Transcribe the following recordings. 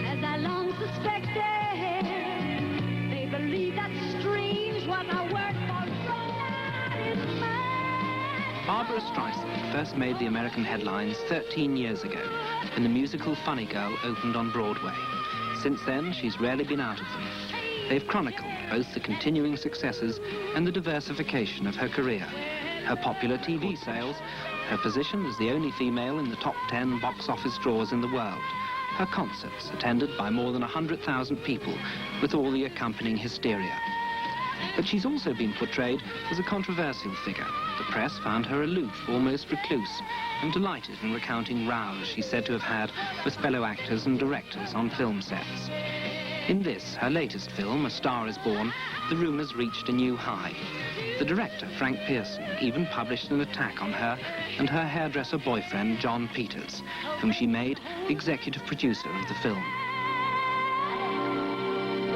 as I long suspected. They believe that strange was a word for romance is mine. Barbra Streisand first made the American headlines 13 years ago when the musical Funny Girl opened on Broadway. Since then, she's rarely been out of them. They've chronicled both the continuing successes and the diversification of her career, her popular TV sales, her position as the only female in the top 10 box office draws in the world, her concerts attended by more than 100,000 people with all the accompanying hysteria. But she's also been portrayed as a controversial figure. The press found her aloof, almost recluse, and delighted in recounting rows she's said to have had with fellow actors and directors on film sets. In this, her latest film, A Star is Born, the rumours reached a new high. The director, Frank Pearson, even published an attack on her and her hairdresser boyfriend, John Peters, whom she made executive producer of the film.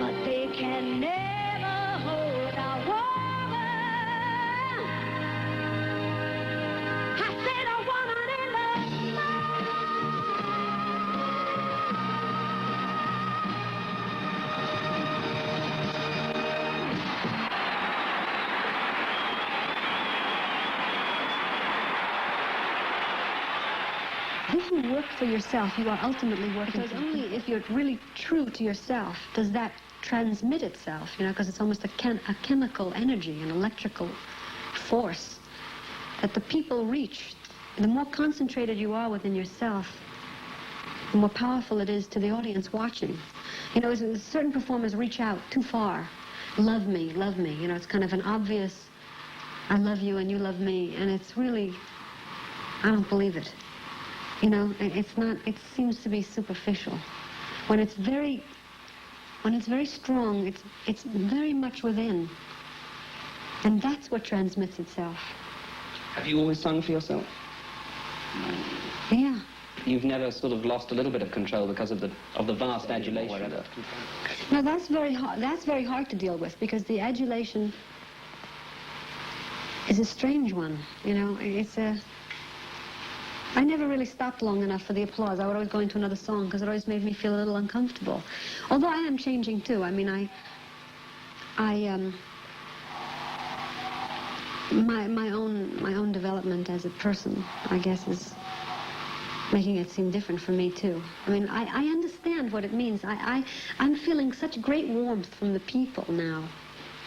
But they can never hold a woman. I said a woman in the If you work for yourself, you are ultimately working. Because only if you're really true to yourself does that transmit itself, you know, because it's almost a chemical energy, an electrical force that the people reach. The more concentrated you are within yourself, the more powerful it is to the audience watching. You know, certain performers reach out too far. Love me, you know, it's kind of an obvious, I love you and you love me, and it's really, I don't believe it. You know, it's not, it seems to be superficial. When it's very strong, it's very much within. And that's what transmits itself. Have you always sung for yourself? Yeah. You've never sort of lost a little bit of control because of the vast adulation? No, that's very hard to deal with, because the adulation is a strange one. You know, I never really stopped long enough for the applause. I would always go into another song because it always made me feel a little uncomfortable. Although I am changing too. I mean, my own development as a person, I guess, is making it seem different for me too. I mean, I understand what it means. I'm feeling such great warmth from the people now.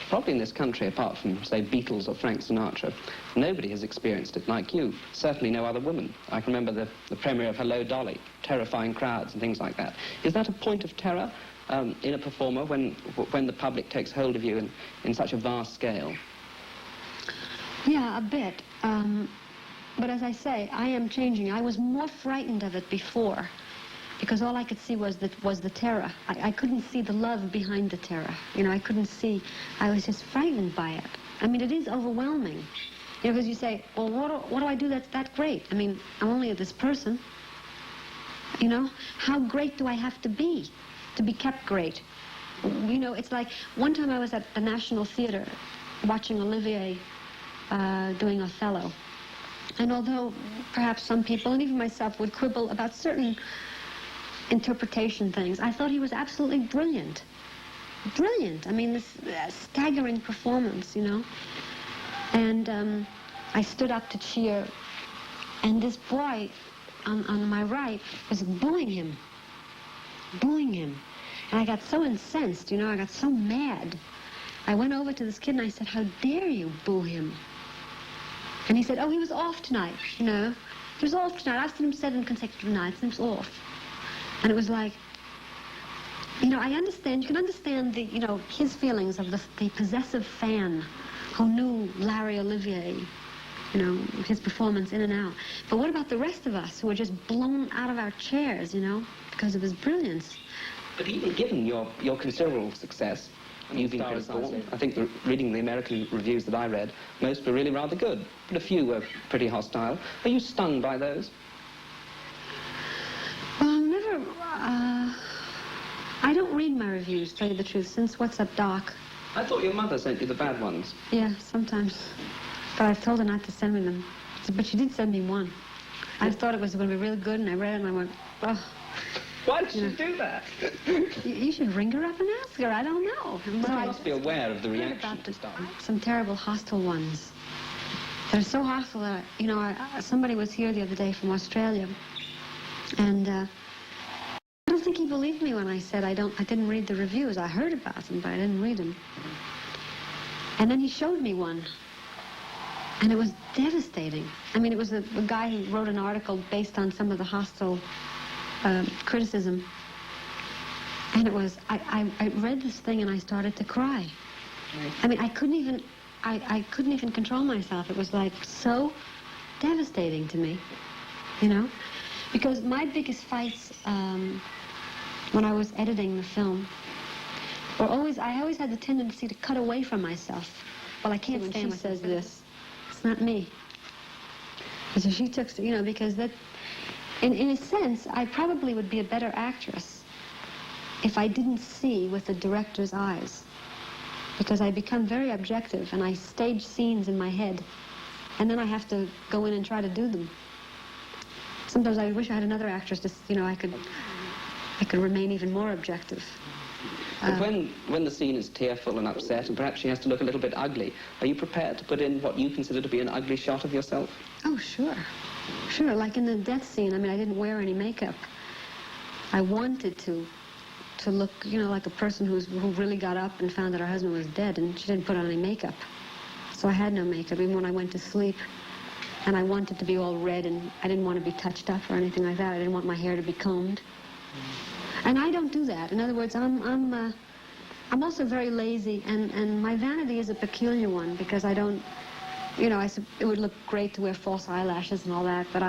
Probably in this country, apart from, say, Beatles or Frank Sinatra, nobody has experienced it like you. Certainly no other woman. I can remember the premiere of Hello, Dolly, terrifying crowds and things like that. Is that a point of terror in a performer when the public takes hold of you in such a vast scale? Yeah, a bit. But as I say, I am changing. I was more frightened of it before, because all I could see was the terror. I couldn't see the love behind the terror. You know, I couldn't see. I was just frightened by it. I mean, it is overwhelming. You know, because you say, well, what do I do that's that great? I mean, I'm only this person. You know, how great do I have to be kept great? You know, it's like, one time I was at the National Theatre watching Olivier doing Othello. And although perhaps some people, and even myself, would quibble about certain interpretation things, I thought he was absolutely brilliant. Brilliant. I mean, this staggering performance, you know. And I stood up to cheer, and this boy on my right was booing him. And I got so incensed, you know, I got so mad. I went over to this kid and I said, how dare you boo him? And he said, oh, he was off tonight, you know. He was off tonight. I've seen him 7 consecutive nights, and he was off. And it was like, you know, I understand, you can understand the, you know, his feelings of the possessive fan who knew Larry Olivier, you know, his performance in and out. But what about the rest of us who were just blown out of our chairs, you know, because of his brilliance? But even given your considerable success, you've been criticised. I think reading the American reviews that I read, most were really rather good, but a few were pretty hostile. Are you stung by those? Well, never. I don't read my reviews, to tell you the truth, since What's Up, Doc? I thought your mother sent you the bad ones. Yeah, sometimes. But I've told her not to send me them. But she did send me one. I thought it was going to be really good, and I read it, and I went, oh. Why did she do that? You should ring her up and ask her. I don't know. You must be aware of the reaction to start. Some terrible hostile ones. They're so hostile that, you know, somebody was here the other day from Australia, and I don't think he believed me when I said I didn't read the reviews. I heard about them, but I didn't read them. And then he showed me one, and it was devastating. I mean, it was a guy who wrote an article based on some of the hostile criticism, and it was, I read this thing and I started to cry. I mean, I couldn't even control myself. It was like so devastating to me, you know, because my biggest fights when I was editing the film were I always had the tendency to cut away from myself. Well, I can't stand when she says this. It's not me. So she took, you know, because that, in a sense, I probably would be a better actress if I didn't see with the director's eyes. Because I become very objective, and I stage scenes in my head, and then I have to go in and try to do them. Sometimes I wish I had another actress, just, you know, I could remain even more objective. But when the scene is tearful and upset, and perhaps she has to look a little bit ugly, are you prepared to put in what you consider to be an ugly shot of yourself? Oh, sure. Sure, like in the death scene, I mean, I didn't wear any makeup. I wanted to look, you know, like a person who really got up and found that her husband was dead, and she didn't put on any makeup. So I had no makeup, even when I went to sleep. And I wanted to be all red, and I didn't want to be touched up or anything like that. I didn't want my hair to be combed. And I don't do that. In other words, I'm also very lazy, and my vanity is a peculiar one, because I don't, you know, it would look great to wear false eyelashes and all that, but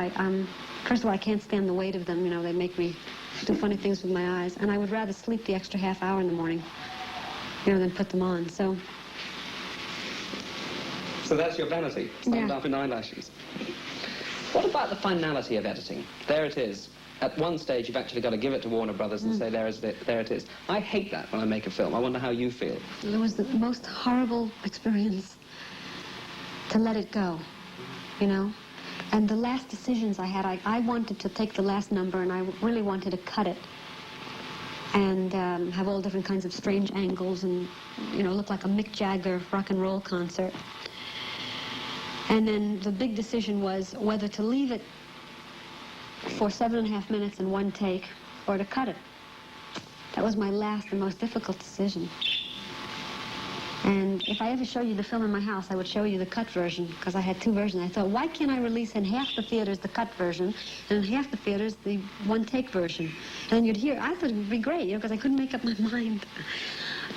first of all, I can't stand the weight of them. You know, they make me do funny things with my eyes, and I would rather sleep the extra half hour in the morning, you know, than put them on. So that's your vanity, summed up in eyelashes. What about the finality of editing? There it is. At one stage, you've actually got to give it to Warner Brothers and say, there it is. I hate that when I make a film. I wonder how you feel. It was the most horrible experience to let it go, you know? And the last decisions I had, I wanted to take the last number, and I really wanted to cut it and have all different kinds of strange angles and, you know, look like a Mick Jagger rock and roll concert. And then the big decision was whether to leave it for 7.5 minutes in one take, or to cut it. That was my last and most difficult decision. And if I ever show you the film in my house, I would show you the cut version, because I had two versions. I thought, why can't I release in half the theaters the cut version, and in half the theaters the one-take version? And then you'd hear, I thought it would be great, you know, because I couldn't make up my mind.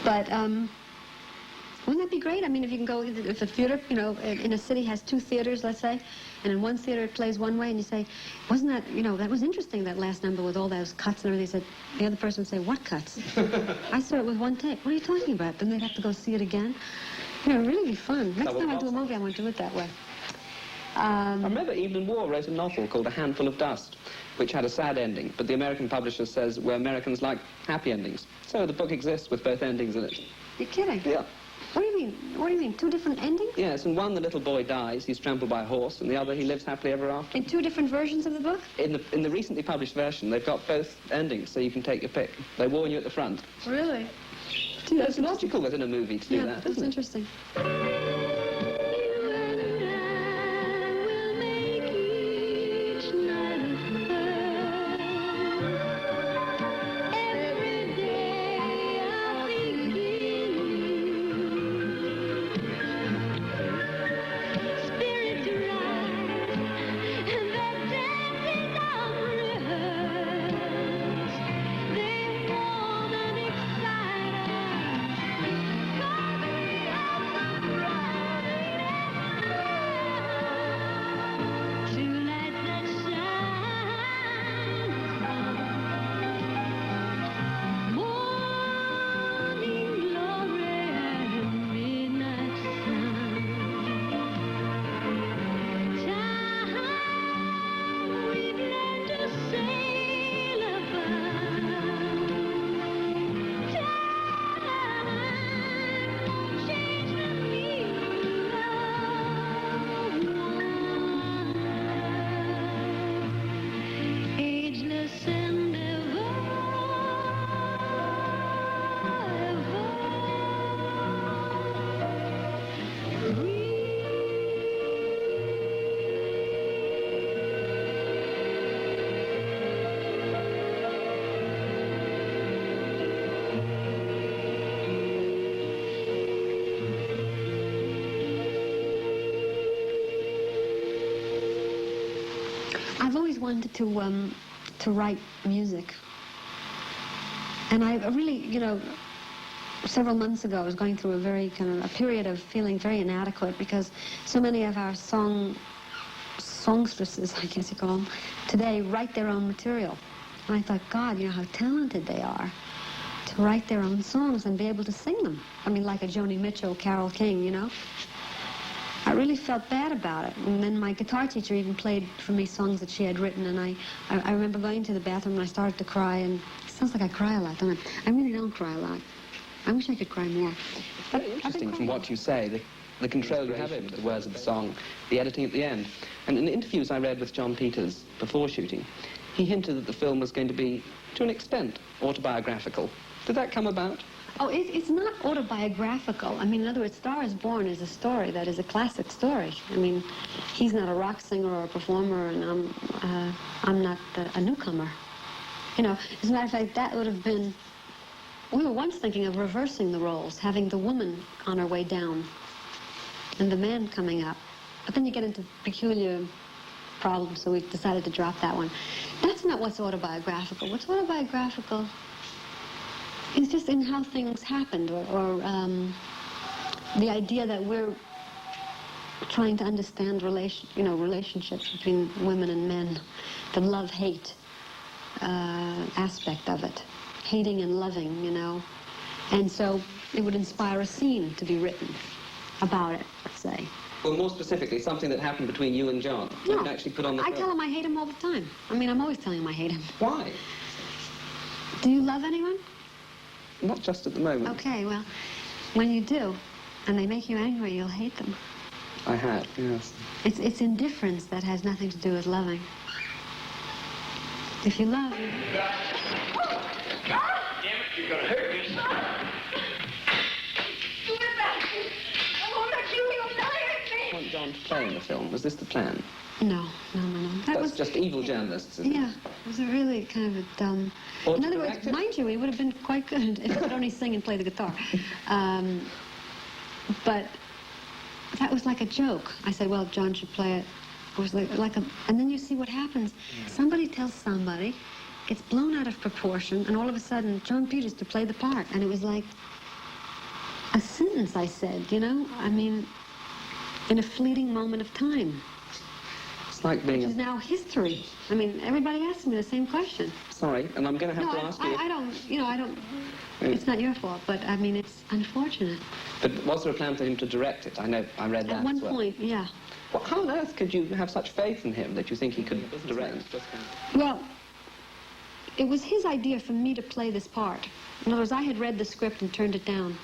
But wouldn't that be great? I mean, if you can go, if a theater, you know, in a city has 2 theaters, let's say, and in one theater it plays one way, and you say, wasn't that, you know, that was interesting, that last number with all those cuts and everything. The other person would say, what cuts? I saw it with one take. What are you talking about? Then they'd have to go see it again. You know, it'd really be fun. Next time I do a movie, I want to do it that way. I remember Evelyn Waugh wrote a novel called A Handful of Dust, which had a sad ending, but the American publisher says we're Americans like happy endings. So the book exists with both endings in it. You're kidding? Yeah. What do you mean? What do you mean? 2 different endings? Yes, in one the little boy dies, he's trampled by a horse, and the other he lives happily ever after. In 2 different versions of the book? In the recently published version, they've got both endings, so you can take your pick. They warn you at the front. Really? It's logical within a movie to do that, that's isn't it? Interesting. I've always wanted to write music. And I really, you know, several months ago I was going through a very a period of feeling very inadequate because so many of our songstresses, I guess you call them, today write their own material. And I thought, God, you know how talented they are to write their own songs and be able to sing them. I mean, like a Joni Mitchell, Carole King, you know. I really felt bad about it. And then my guitar teacher even played for me songs that she had written, and I remember going to the bathroom and I started to cry, and it sounds like I cry a lot, don't I? I really don't cry a lot. I wish I could cry more. Very interesting from what you say, the control you have over the words of the song, the editing at the end. And in the interviews I read with John Peters before shooting, he hinted that the film was going to be, to an extent, autobiographical. Did that come about? Oh, it's not autobiographical. I mean, in other words, Star is Born is a story that is a classic story. I mean, he's not a rock singer or a performer, and I'm not a newcomer. You know, as a matter of fact, that would have been... We were once thinking of reversing the roles, having the woman on her way down and the man coming up. But then you get into peculiar problems, so we decided to drop that one. That's not what's autobiographical. What's autobiographical is just in how things happened, or the idea that we're trying to understand relationships between women and men, the love-hate aspect of it. Hating and loving, you know. And so it would inspire a scene to be written about it, let's say. Well, more specifically, something that happened between you and John. No, you can actually put on the I film. tell him I hate him all the time. I mean, I'm always telling him I hate him. Why? Do you love anyone? Not just at the moment. Okay, well, when you do, and they make you angry, you'll hate them. I have, yes. It's indifference that has nothing to do with loving. If you love... Damn it, you're gonna hurt me. Give it back. I won't let you. You'll never hurt me. I want John to play in the film. Was this the plan? No. That That's was just evil journalists, isn't Yeah, it? it was a really kind of a dumb... Or In to other direct words, it? mind you, he would have been quite good if he could only sing and play the guitar. But that was like a joke. I said, well, John should play it. It was like a... And then you see what happens. Yeah. Somebody tells somebody, gets blown out of proportion, and all of a sudden, John Peters to play the part. And it was like a sentence, I said, you know? I mean, in a fleeting moment of time. It's like being... Which is now history. I mean, everybody asks me the same question. Sorry, and I'm going to have to ask you... I don't... It's not your fault, but, I mean, it's unfortunate. But was there a plan for him to direct it? I know, I read that At one as well. point, yeah. Well, how on earth could you have such faith in him that you think he could direct? Well, it was his idea for me to play this part. In other words, I had read the script and turned it down.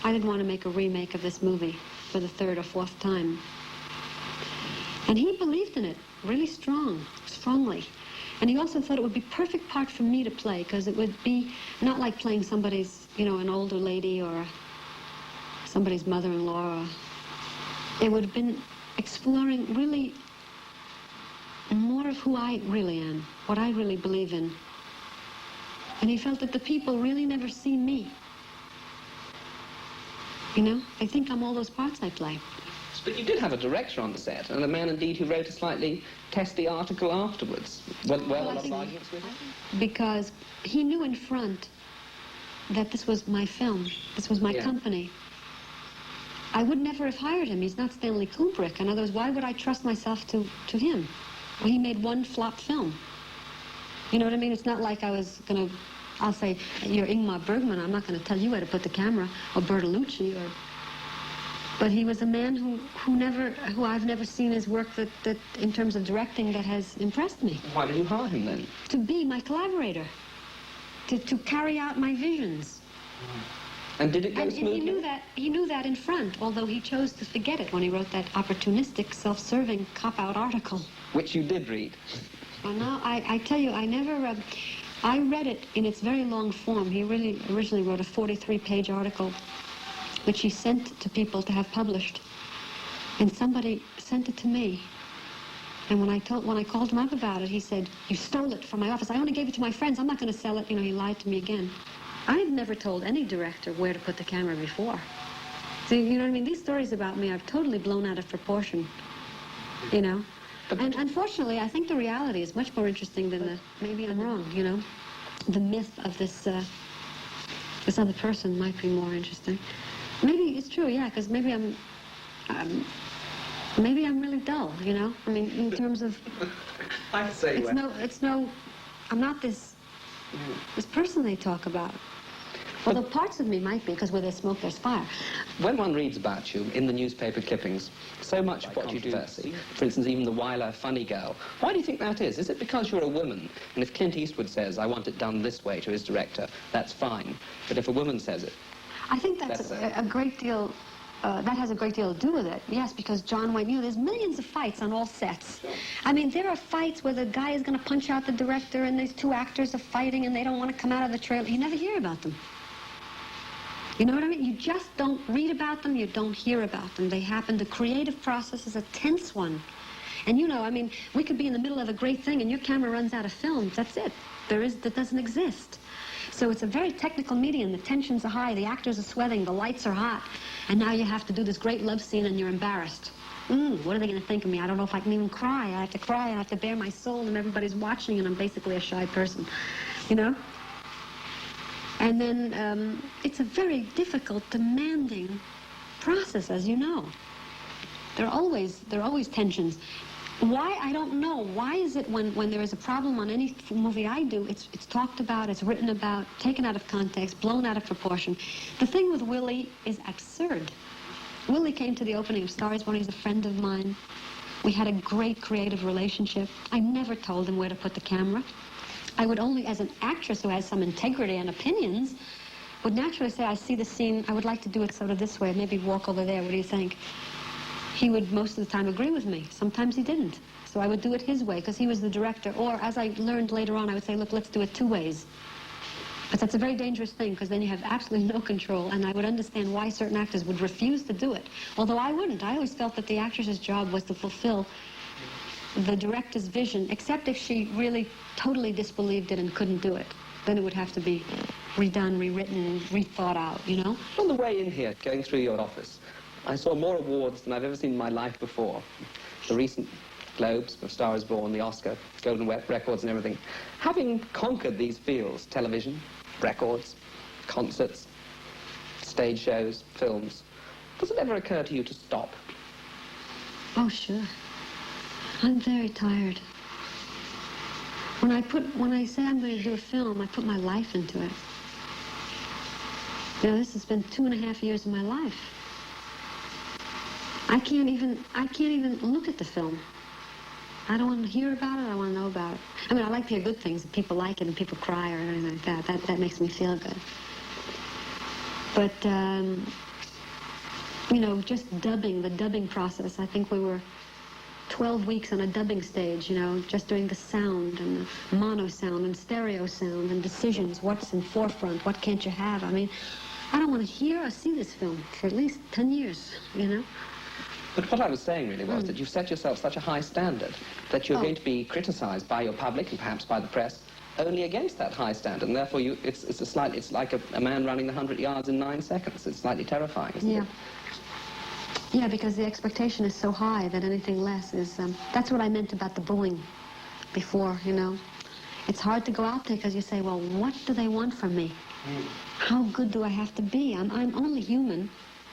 I didn't want to make a remake of this movie for the third or fourth time. And he believed in it really strongly. And he also thought it would be perfect part for me to play, because it would be not like playing somebody's, you know, an older lady or somebody's mother-in-law. It would have been exploring really more of who I really am, what I really believe in. And he felt that the people really never see me. You know, they think I'm all those parts I play. But you did have a director on the set, and a man indeed who wrote a slightly testy article afterwards. Well, a lot of arguments with it? Because he knew in front that this was my film, this was my company. I would never have hired him. He's not Stanley Kubrick. In other words, why would I trust myself to him? Well, he made one flop film. You know what I mean? It's not like I was going to, I'll say, you're Ingmar Bergman, I'm not going to tell you where to put the camera, or Bertolucci, or... But he was a man who I've never seen his work that in terms of directing, that has impressed me. Why did you hire him then? To be my collaborator, to carry out my visions. And did it go And smoothly? he knew that in front, although he chose to forget it when he wrote that opportunistic, self-serving, cop-out article. Which you did read. Well, no, I tell you, I never... I read it in its very long form. He really originally wrote a 43-page article, which he sent to people to have published. And somebody sent it to me. And when I called him up about it, he said, "You stole it from my office. I only gave it to my friends. I'm not going to sell it." You know, he lied to me again. I've never told any director where to put the camera before. So, you know what I mean? These stories about me are totally blown out of proportion, you know? And unfortunately, I think the reality is much more interesting than the, maybe I'm wrong, you know, the myth of this, this other person might be more interesting. Maybe it's true, yeah, because maybe I'm really dull, you know? I mean, in terms of... I'd say I'm not this person they talk about. Although parts of me might be, because where there's smoke, there's fire. When one reads about you in the newspaper clippings, so much of what you do, for instance, even the Wyler funny girl, why do you think that is? Is it because you're a woman? And if Clint Eastwood says, I want it done this way to his director, that's fine. But if a woman says it... I think that's a great deal... that has a great deal to do with it, yes, because John Wayne, you know, there's millions of fights on all sets. I mean, there are fights where the guy is going to punch out the director and these two actors are fighting and they don't want to come out of the trailer. You never hear about them. You know what I mean? You just don't read about them, you don't hear about them. They happen. The creative process is a tense one. And you know, I mean, we could be in the middle of a great thing and your camera runs out of film. That's it. That doesn't exist. So it's a very technical medium. The tensions are high, the actors are sweating, the lights are hot. And now you have to do this great love scene and you're embarrassed. What are they going to think of me? I don't know if I can even cry. I have to cry, I have to bare my soul, and everybody's watching, and I'm basically a shy person, you know? And then it's a very difficult, demanding process, as you know. There are always tensions. Why? I don't know. Why is it when there is a problem on any movie I do, it's talked about, it's written about, taken out of context, blown out of proportion. The thing with Willie is absurd. Willie came to the opening of Star is Born. He's a friend of mine. We had a great creative relationship. I never told him where to put the camera. I would only, as an actress who has some integrity and opinions, would naturally say, I see the scene, I would like to do it sort of this way, maybe walk over there, what do you think? He would most of the time agree with me. Sometimes he didn't. So I would do it his way, because he was the director. Or, as I learned later on, I would say, look, let's do it two ways. But that's a very dangerous thing, because then you have absolutely no control, and I would understand why certain actors would refuse to do it. Although I wouldn't. I always felt that the actress's job was to fulfill the director's vision, except if she really totally disbelieved it and couldn't do it. Then it would have to be redone, rewritten, rethought out, you know? On the way in here, going through your office, I saw more awards than I've ever seen in my life before. The recent Globes for Star is Born, the Oscar, Golden Records and everything. Having conquered these fields, television, records, concerts, stage shows, films, does it ever occur to you to stop? Oh, sure. I'm very tired. When I say I'm going to do a film, I put my life into it. You know, this has been 2.5 years of my life. I can't even look at the film. I don't want to hear about it, I want to know about it. I mean, I like to hear good things, that people like it and people cry or anything like that. That makes me feel good. But, you know, just dubbing, the dubbing process, I think we were 12 weeks on a dubbing stage, you know, just doing the sound and the mono sound and stereo sound and decisions, what's in forefront, what can't you have. I mean, I don't want to hear or see this film for at least 10 years, you know. But what I was saying really was that you've set yourself such a high standard that you're going to be criticized by your public and perhaps by the press only against that high standard, and therefore it's like a man running the 100 yards in 9 seconds. It's slightly terrifying, isn't it? Yeah, because the expectation is so high that anything less is... that's what I meant about the booing before, you know. It's hard to go out there because you say, well, what do they want from me? How good do I have to be? I'm only human.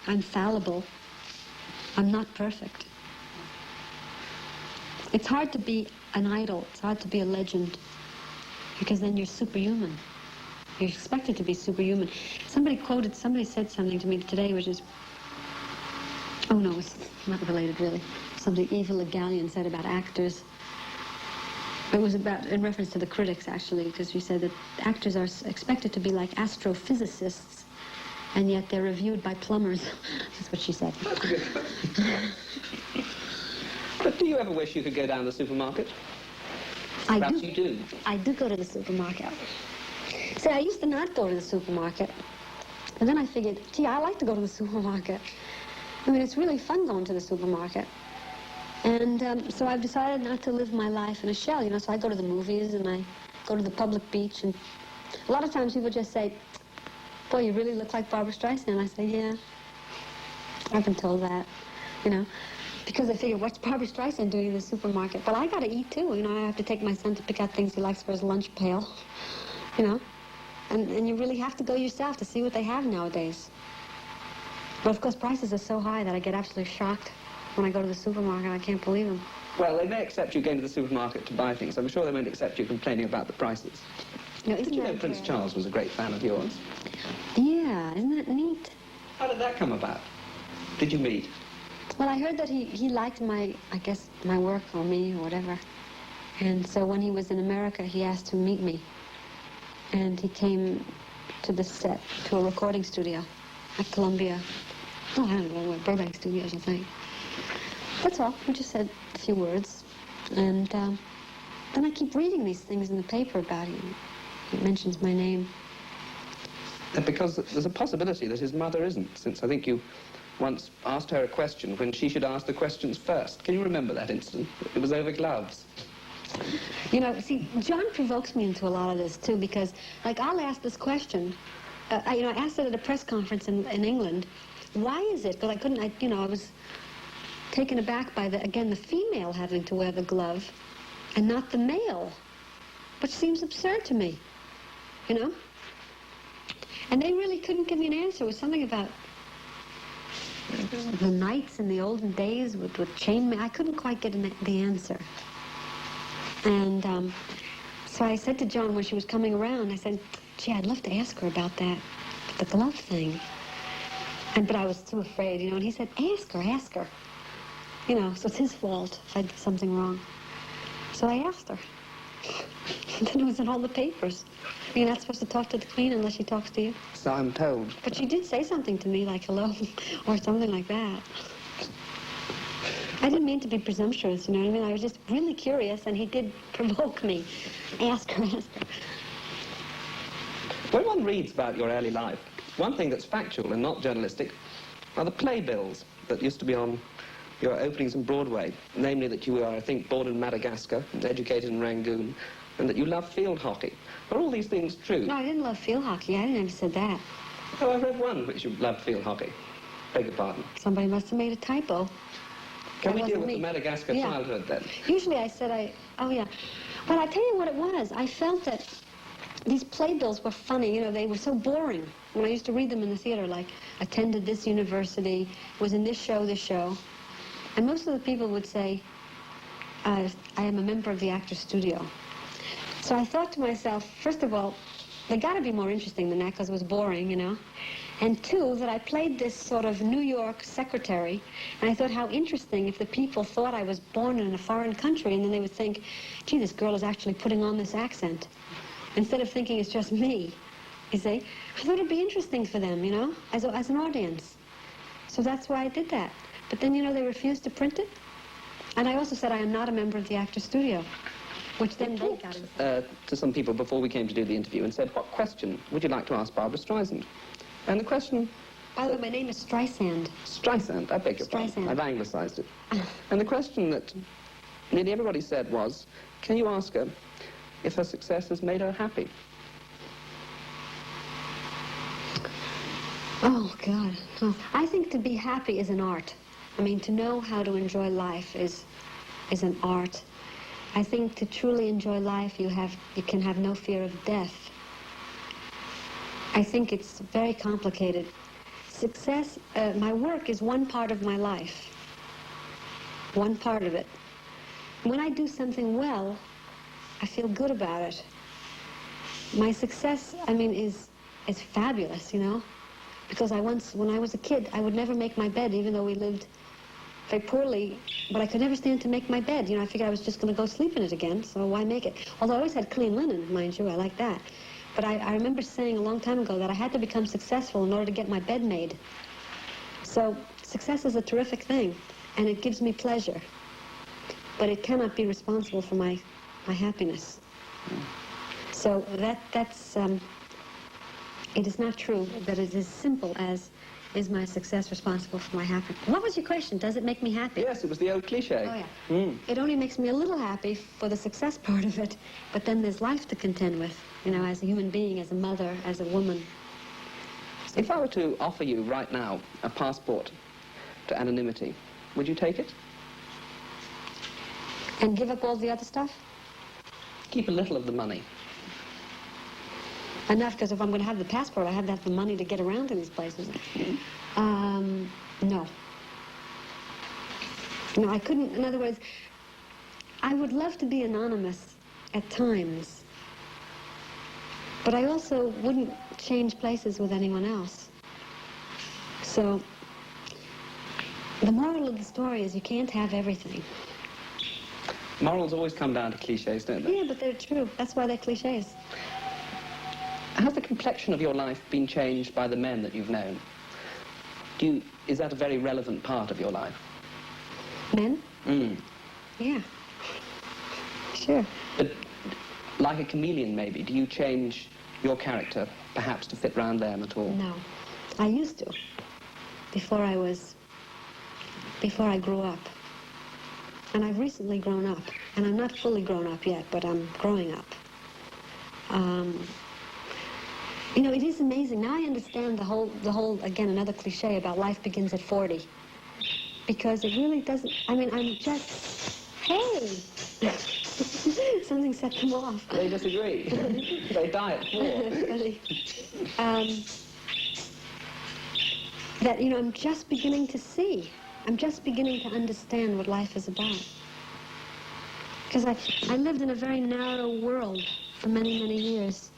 I'm fallible. I'm not perfect. It's hard to be an idol. It's hard to be a legend because then you're superhuman. You're expected to be superhuman. Somebody said something to me today which is... Oh, no, it's not related, really. Something Eva Le Gallienne said about actors. It was in reference to the critics, actually, because she said that actors are expected to be like astrophysicists, and yet they're reviewed by plumbers. That's what she said. But do you ever wish you could go down to the supermarket? Perhaps you do. I do go to the supermarket. See, I used to not go to the supermarket. And then I figured, gee, I like to go to the supermarket. I mean, it's really fun going to the supermarket. And so I've decided not to live my life in a shell, you know, so I go to the movies and I go to the public beach, and a lot of times people just say, boy, you really look like Barbra Streisand. And I say, yeah, I've been told that, you know. Because I figure, what's Barbra Streisand doing in the supermarket? But I got to eat, too. You know, I have to take my son to pick out things he likes for his lunch pail, you know. And you really have to go yourself to see what they have nowadays. But, of course, prices are so high that I get absolutely shocked when I go to the supermarket. I can't believe them. Well, they may accept you going to the supermarket to buy things. I'm sure they won't accept you complaining about the prices. No, Did you know Prince Charles was a great fan of yours? Yeah, isn't that neat? How did that come about? Did you meet? Well, I heard that he liked my, I guess, my work or me or whatever. And so when he was in America, he asked to meet me. And he came to the set, to a recording studio at Columbia. Oh, I don't know, Burbank Studios, I think. That's all. We just said a few words. And then I keep reading these things in the paper about him. It mentions my name. And because there's a possibility that his mother isn't, since I think you once asked her a question when she should ask the questions first. Can you remember that incident? It was over gloves. You know, see, John provokes me into a lot of this, too, because, like, I'll ask this question. I asked it at a press conference in England. Why is it? Because I was taken aback by, the female having to wear the glove and not the male, which seems absurd to me, you know? And they really couldn't give me an answer. It was something about the knights in the olden days with chainmail. I couldn't quite get the answer. And so I said to John when she was coming around, I said, gee, I'd love to ask her about that, the glove thing. But I was too afraid, you know, and he said, ask her. You know, so it's his fault if I did something wrong. So I asked her. And then it was in all the papers. You're not supposed to talk to the Queen unless she talks to you. So I'm told. But she did say something to me, like hello, or something like that. I didn't mean to be presumptuous, you know what I mean? I was just really curious, and he did provoke me. Ask her. When one reads about your early life, one thing that's factual and not journalistic are the playbills that used to be on your openings in Broadway, namely that you were, I think, born in Madagascar and educated in Rangoon, and that you love field hockey. Are all these things true? No, I didn't love field hockey. I never said that. Oh, I read one which you loved field hockey. Beg your pardon. Somebody must have made a typo. Can we That deal wasn't with me. the Madagascar Yeah. childhood then? Usually I said oh yeah. Well, I tell you what it was. I felt that these playbills were funny, you know, they were so boring. When I used to read them in the theater, like, attended this university, was in this show. And most of the people would say, I am a member of the Actors Studio. So I thought to myself, first of all, they got to be more interesting than that because it was boring, you know. And two, that I played this sort of New York secretary, and I thought how interesting if the people thought I was born in a foreign country, and then they would think, gee, this girl is actually putting on this accent, instead of thinking it's just me, you see. I thought it'd be interesting for them, you know, as an audience. So that's why I did that. But then, you know, they refused to print it. And I also said I am not a member of the Actors Studio, which then they got into. To some people before we came to do the interview and said, what question would you like to ask Barbra Streisand? And the question... By the way, my name is Streisand. Streisand, I beg your pardon. Streisand. I've anglicised it. And the question that nearly everybody said was, can you ask her if her success has made her happy? Oh, God. Oh, I think to be happy is an art. I mean, to know how to enjoy life is an art. I think to truly enjoy life, you can have no fear of death. I think it's very complicated. Success, my work is one part of my life. One part of it. When I do something well, I feel good about it. My success, I mean, is fabulous, you know? Because when I was a kid, I would never make my bed, even though we lived very poorly, but I could never stand to make my bed. You know, I figured I was just going to go sleep in it again, so why make it? Although I always had clean linen, mind you, I like that. But I remember saying a long time ago that I had to become successful in order to get my bed made. So success is a terrific thing, and it gives me pleasure. But it cannot be responsible for my happiness. So that's it is not true that it is as simple as, is my success responsible for my happiness? What was your question? Does it make me happy? Yes, it was the old cliche. Oh, yeah. It only makes me a little happy for the success part of it, but then there's life to contend with, you know, as a human being, as a mother, as a woman. So If I were to offer you right now a passport to anonymity, would you take it? And give up all the other stuff? Keep a little of the money. Enough, because if I'm going to have the passport, I have to have the money to get around to these places. No. No, I couldn't. In other words, I would love to be anonymous at times, but I also wouldn't change places with anyone else. So, the moral of the story is you can't have everything. Morals always come down to cliches, don't they? Yeah, but they're true. That's why they're cliches. Has the complexion of your life been changed by the men that you've known? Is that a very relevant part of your life? Men? Yeah. Sure. But like a chameleon, maybe, do you change your character, perhaps, to fit round them at all? No. I used to. Before I grew up. And I've recently grown up. And I'm not fully grown up yet, but I'm growing up. You know, it is amazing. Now I understand the whole, again, another cliche about life begins at 40. Because it really doesn't, I mean, I'm just, hey! Something set them off. They disagree. They die at 4. That, you know, I'm just beginning to see. I'm just beginning to understand what life is about. Because I lived in a very narrow world for many, many years.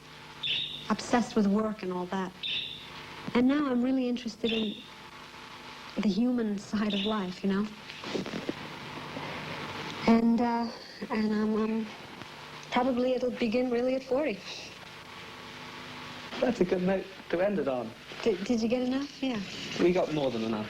Obsessed with work and all that. And now I'm really interested in the human side of life, you know? And I'm probably it'll begin really at 40. That's a good note to end it on. Did you get enough? Yeah. We got more than enough.